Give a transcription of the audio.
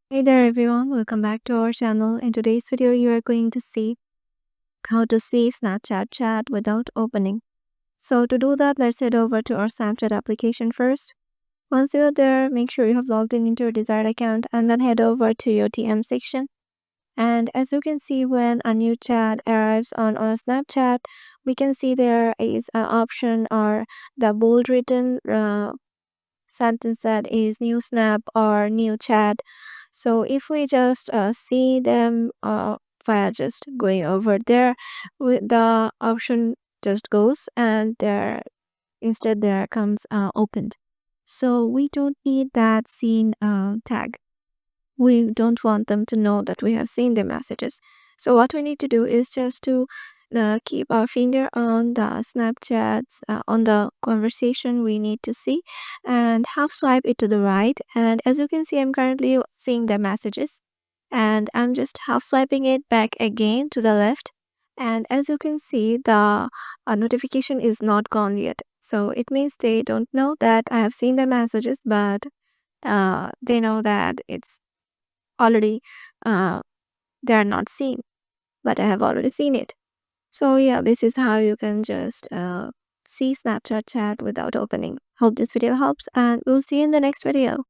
Hey there everyone, welcome back to our channel. In today's video, you are going to see how to see Snapchat chat without opening. So to do that, let's head over to our Snapchat application first. Once you're there, make sure you have logged in into your desired account and then head over to your TM section. And as you can see, when a new chat arrives on our Snapchat, we can see there is an option or the bold written sentence that is new snap or new chat. So if we just see them via just going over there, the option just goes and there instead there comes opened. So we don't need that seen tag. We don't want them to know that we have seen the messages. So what we need to do is just to keep our finger on the Snapchats, on the conversation we need to see, and half swipe it to the right. And as you can see, I'm currently seeing the messages, and I'm just half swiping it back again to the left. And as you can see, the notification is not gone yet. So it means they don't know that I have seen the messages, but they know that it's already they are not seen, but I have already seen it. So yeah, this is how you can just see Snapchat chat without opening. Hope this video helps, and we'll see you in the next video.